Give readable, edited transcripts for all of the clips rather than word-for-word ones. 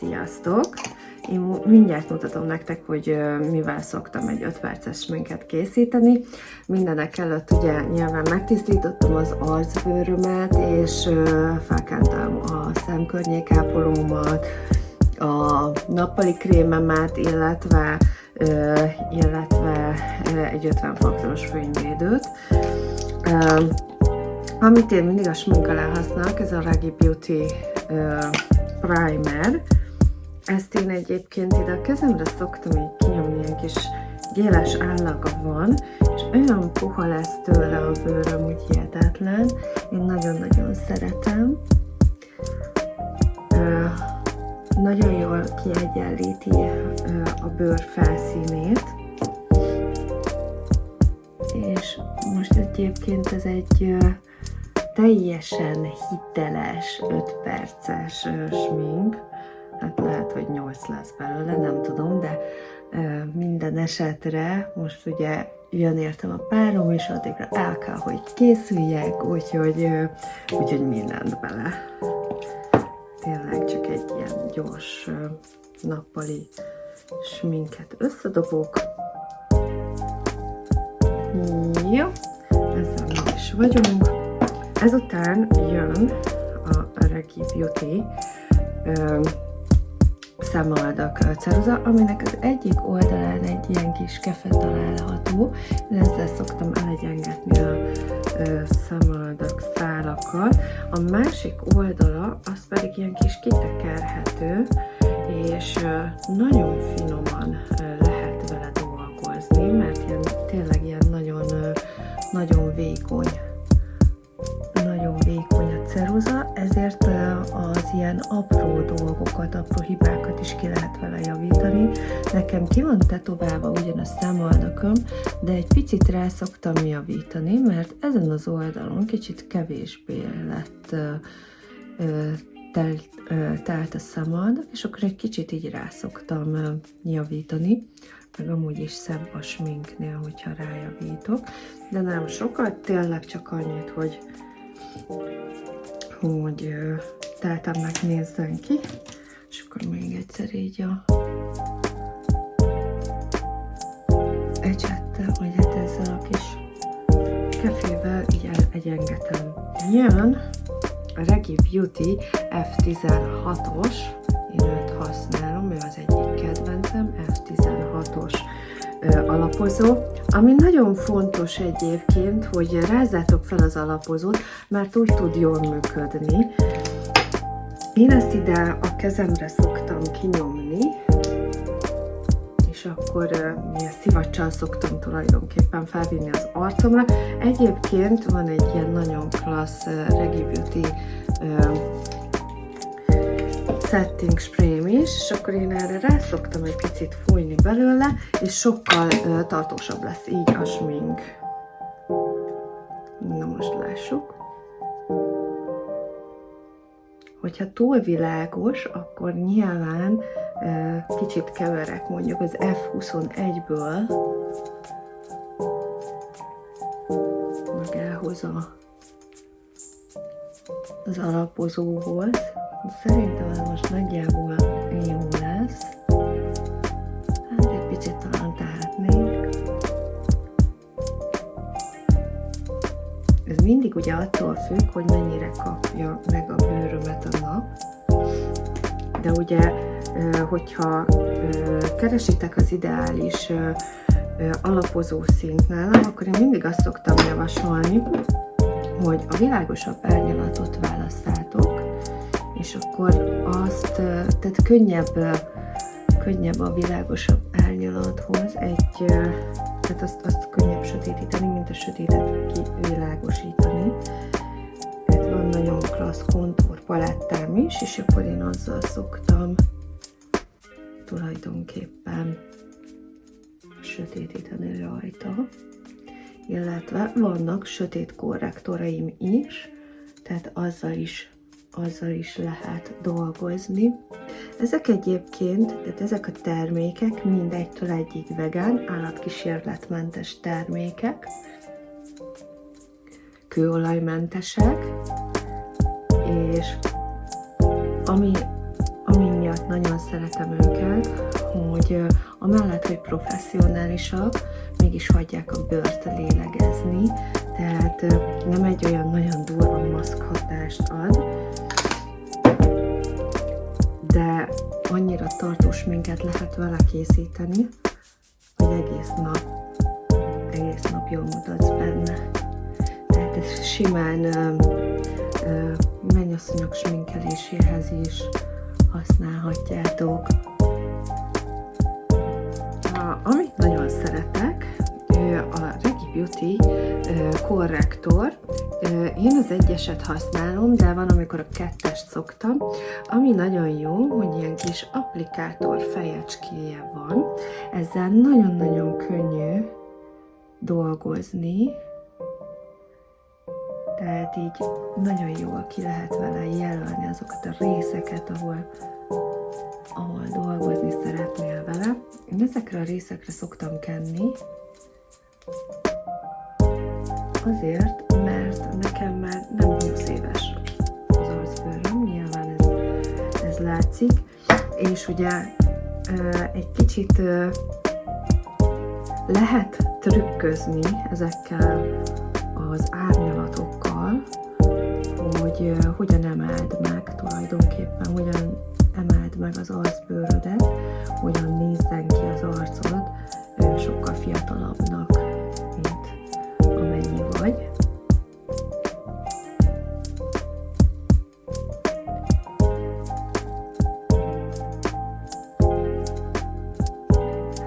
Sziasztok! Én mindjárt mutatom nektek, hogy mivel szoktam egy 5 perces sminket készíteni. Mindenek előtt ugye nyilván megtisztítottam az arcbőrömet, és felkentem a szemkörnyékápolómat, a nappali krémemet, illetve egy 50 faktoros fényvédőt. Amit én mindig a smink alá használok, ez a Regi Beauty Primer. Ezt én egyébként ide a kezemre szoktam így kinyomni, ilyen kis géles állaga van, és olyan puha lesz tőle a bőröm, úgy hihetetlen. Én nagyon-nagyon szeretem. Nagyon jól kiegyenlíti a bőr felszínét. És most egyébként ez egy teljesen hiteles 5 perces smink. Hát lehet, hogy 8 lesz belőle, nem tudom, de minden esetre most ugye jön értem a párom, és addigra el kell, hogy készüljek, úgyhogy mindent bele. Tényleg csak egy ilyen gyors nappali sminket összedobok. Jó, ezzel meg is vagyunk. Ezután jön a Regi Beauty szemaldak ceruza, aminek az egyik oldalán egy ilyen kis kefe található. Ezzel szoktam elegyengetni a szemaldak szálakat. A másik oldala az pedig ilyen kis kitekerhető, és nagyon finoman lehet vele dolgozni, mert tényleg ilyen nagyon vékony a ceruza, ezért az ilyen apró dolgokat, apró hibákat is ki lehet vele javítani. Nekem ki van tetoválva ugyan a szemaldakon, de egy picit rá szoktam javítani, mert ezen az oldalon kicsit kevésbé lett telt a szemaldak, és akkor egy kicsit így rá szoktam javítani, meg amúgy is szebb a sminknél, hogyha rájavítok, de nem sokat, tényleg csak annyit, hogy teltemnek nézzen ki, és akkor még egyszer így ecsettel, vagy hát ezzel a kis kefével így egyengetem. Jön a Regi Beauty F16-os, én őt használom, ő az egyik kedvencem, F16-os alapozó, ami nagyon fontos egyébként, hogy rázzátok fel az alapozót, mert úgy tud jól működni. Én ezt ide a kezemre szoktam kinyomni, és akkor mi a szivacsal szoktam tulajdonképpen felvinni az arcomra. Egyébként van egy ilyen nagyon klassz Regi Beauty setting spraym is, és akkor én erre rá szoktam egy picit fújni belőle, és sokkal tartósabb lesz így a smink. Na most lássuk. Hogyha túl világos, akkor nyilván kicsit keverek mondjuk az F21-ből, meg elhozom az alapozóhoz. Szerintem ez most nagyjából jó lesz. Hát egy picit talán tehetnénk. Ez mindig ugye attól függ, hogy mennyire kapja meg a bőrömet a nap. De ugye, hogyha keresitek az ideális alapozó szint nálam, akkor én mindig azt szoktam javasolni, hogy a világosabb árnyalatot választátok, és akkor tehát könnyebb a világosabb árnyalathoz, tehát azt könnyebb sötétíteni, mint a sötétet kivilágosítani. Ez van nagyon klassz kontúr palettám is, és akkor én azzal szoktam tulajdonképpen sötétíteni rajta. Illetve vannak sötét korrektoraim is, tehát azzal is lehet dolgozni. Ezek egyébként, tehát ezek a termékek mind egytől egyig vegán, állatkísérletmentes termékek, kőolajmentesek, és ami miatt nagyon szeretem őket, hogy amellett, hogy professzionálisak, mégis hagyják a bőrt lélegezni, tehát nem egy olyan nagyon durva maszk hatást ad, de annyira tartós minket lehet vele készíteni, hogy egész nap jól mutatsz benne. Tehát ez simán mennyasszonyok sminkeléséhez is használhatjátok. Amit nagyon szeretek, a Regi Beauty korrektor. Én az 1-eset használom, de van, amikor a 2-est szoktam. Ami nagyon jó, hogy ilyen kis applikátor fejecskéje van. Ezzel nagyon-nagyon könnyű dolgozni. Tehát így nagyon jól ki lehet vele jelölni azokat a részeket, ahol dolgozni szeretnél vele. Én ezekre a részekre szoktam kenni, azért, mert nekem már nem 20 éves az arcbőröm, nyilván ez látszik, és ugye egy kicsit lehet trükközni ezekkel az árnyalatokkal, hogy hogyan emeld meg tulajdonképpen, hogyan emeld meg az arcbőrödet, hogyan nézzen ki az arcod sokkal fiatalabbnak, mint amennyi vagy.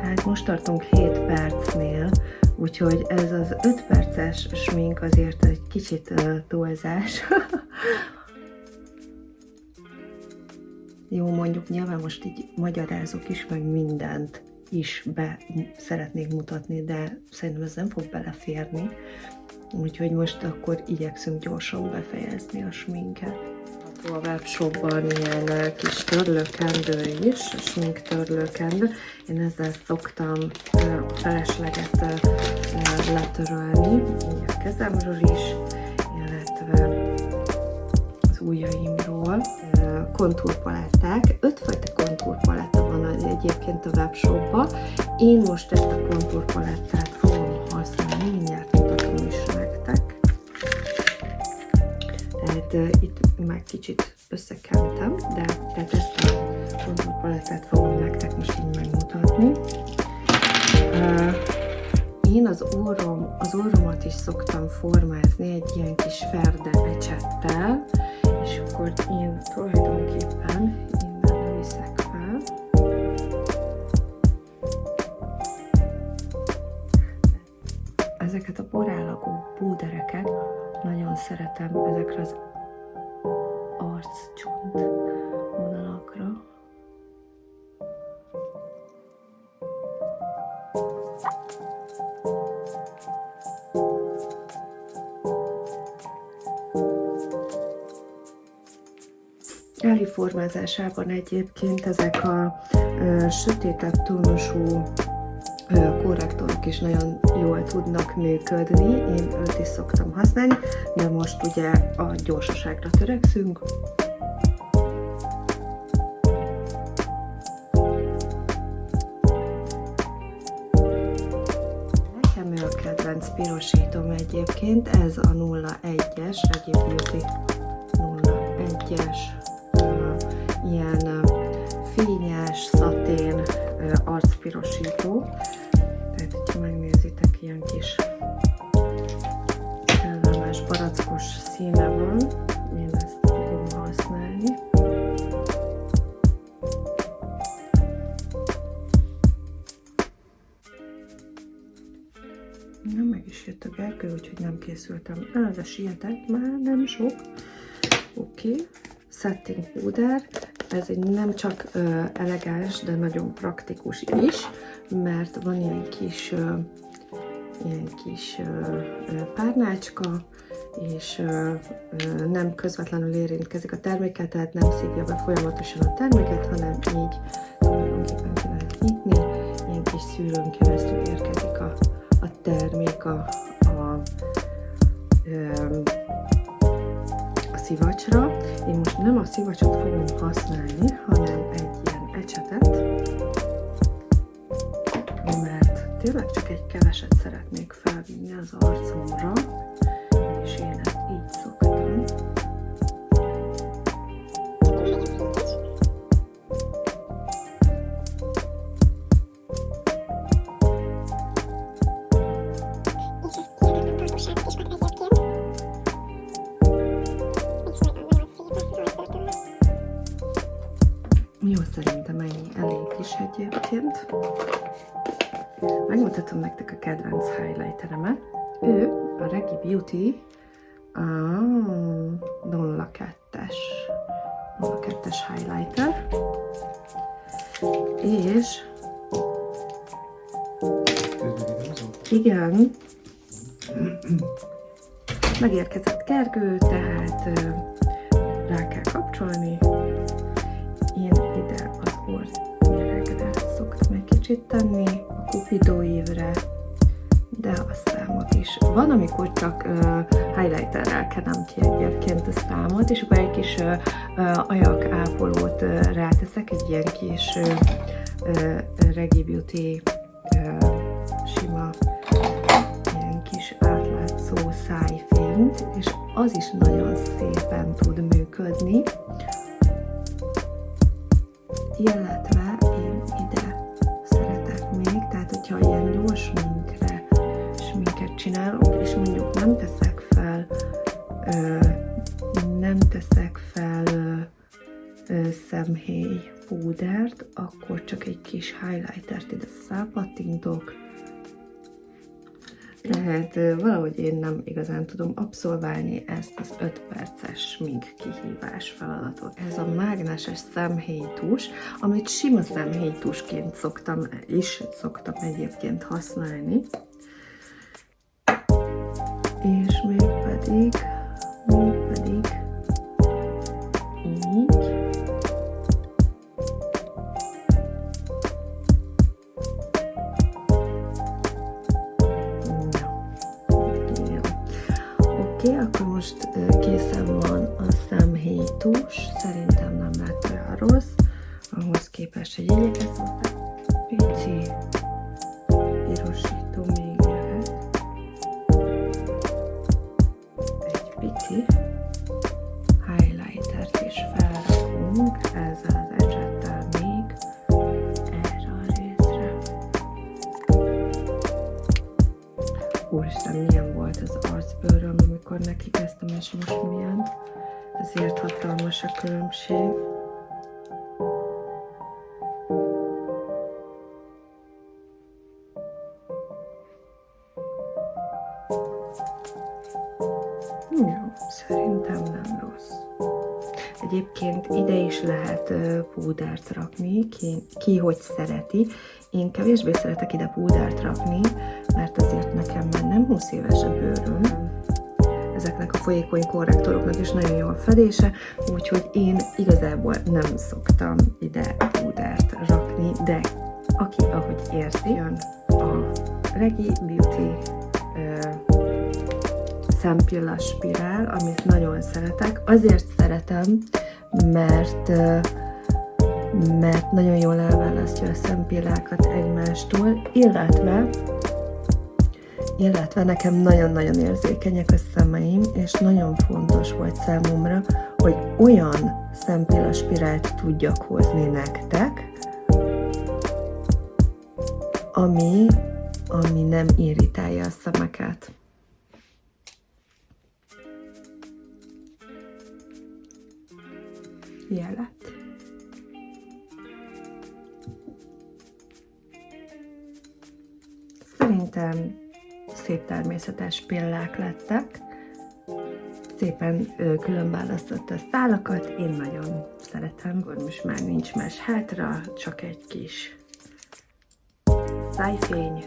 Hát most tartunk 7 percnél, úgyhogy ez az 5 perces smink azért egy kicsit túlzás. Jó, mondjuk nyilván most így magyarázok is, meg mindent is szeretnék mutatni, de szerintem ez nem fog beleférni. Úgyhogy most akkor igyekszünk gyorsan befejezni a sminket. A webshopban ilyen kis törlőkendő is, smink törlőkendő. Én ezzel szoktam a felesleget letörölni, így a kezemről is, illetve az ujjaimról. Kontúrpaletták. 5 fajta kontúrpaletta van egyébként a webshopban. Én most ezt a kontúrpalettát fogom használni, mindjárt mutatom is nektek. Tehát itt már kicsit összekentem, de tehát ezt a kontúrpalettát fogom nektek most így megmutatni. Én az orromat is szoktam formázni egy ilyen kis ferde ecsettel, és akkor én tulajdonképpen innen viszek fel. Ezeket a porállagú púdereket nagyon szeretem ezekre az arccsont vonalakra. Formázásában egyébként ezek a sötétebb tónusú korrektorok is nagyon jól tudnak működni. Én őt is szoktam használni, de most ugye a gyorsaságra törekszünk. Nekem ő a kedvenc pirosítom egyébként, ez a 01-es, Regi Beauty 01-es ilyen fényes, szatén arcpirosító. Tehát, hogyha megnézitek, ilyen kis kellemes, barackos színe van. Én ezt fogom használni. Na, meg is jött a Gergő, úgyhogy nem készültem el, de sietett már, nem sok. Oké. Setting púder, ez egy nem csak elegáns, de nagyon praktikus is, mert van ilyen kis párnácska, és nem közvetlenül érintkezik a terméket, tehát nem szívja be folyamatosan a terméket, hanem így tulajdonképpen ki lehet nyitni, ilyen kis szűrőn keresztül érkezik a termék a szivacsra. Én most nem a szivacsot fogom használni, hanem egy ilyen ecsetet, mert tényleg csak egy keveset szeretnék felvinni az arcomra, és én ezt így szoktam. Jó, szerintem ennyi elég is egyébként. Megmutatom nektek a kedvenc highlighteremet. Ő a Reggie Beauty 02-es highlighter. És igen, megérkezett Gergő, tehát rá kell kapcsolni. Én ide az orrnyeregre szoktam egy kicsit tenni, a Cupido évre, de a számot is. Van, amikor csak highlighterrel kenem ki egyébként a számot, és akkor egy kis ajakápolót ráteszek, egy ilyen kis Reggie Beauty sima, ilyen kis átlátszó szájfényt, és az is nagyon szépen tud működni. Illetve én ide szeretek még, tehát hogyha ilyen gyors sminket csinálok, és mondjuk nem teszek fel szemhéj púdert, akkor csak egy kis highlightert ide felpattintok. Tehát valahogy én nem igazán tudom abszolválni ezt az 5 perces smink kihívás feladatot. Ez a mágneses szemhéjtus, amit sima szemhéjtusként szoktam egyébként használni. És még pedig így. Akkor most készen van a szemhéjtus, szerintem nem lett olyan rossz, ahhoz képest, hogy igyekezz hozzá pici pirosító még jöhet, egy pici highlightert is felrakunk ezzel az ecsettel még erre a részre. Úristen, milyen volt az arcbőröm, amikor neki kezdtem, és most milyen. Ezért hatalmas a különbség. Jó, szerintem nem rossz. Egyébként ide is lehet púdert rakni, ki hogy szereti. Én kevésbé szeretek ide púdert rakni, mert azért nekem már nem 20 éves a bőröm. Ezeknek a folyékony korrektoroknak is nagyon jó a fedése, úgyhogy én igazából nem szoktam ide púdert rakni, de aki ahogy érzi, jön a Reggie Beauty szempilla spirál, amit nagyon szeretek. Azért szeretem, mert nagyon jól elválasztja a szempillákat egymástól, illetve nekem nagyon-nagyon érzékenyek a szemeim, és nagyon fontos volt számomra, hogy olyan szempilla spirált tudjak hozni nektek, ami nem irritálja a szemeket. Ilyen lett. Szerintem szép természetes pillák lettek. Szépen különválasztotta a szálakat, én nagyon szeretem. Akkor most már nincs más hátra, csak egy kis szájfény.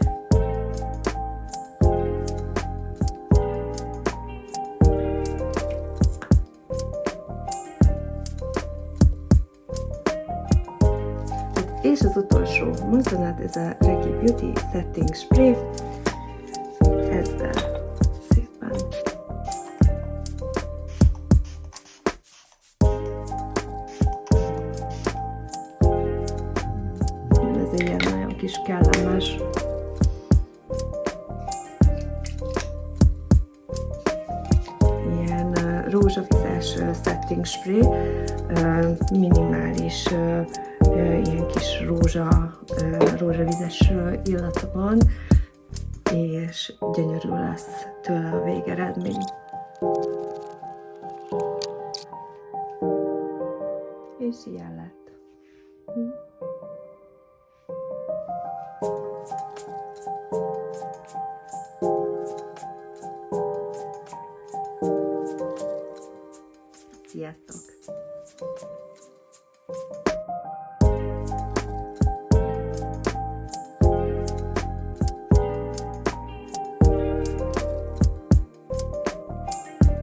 És az utolsó mozzanat, ez a Reggie Beauty Setting Spray. Ezzel szépen mindenkinek is kellemes. Ilyen rózsavizes setting spray, minimális ilyen kis rózsavizes illata van, és gyönyörű lesz tőle a végeredmény. És ilyen lett. Sziasztok!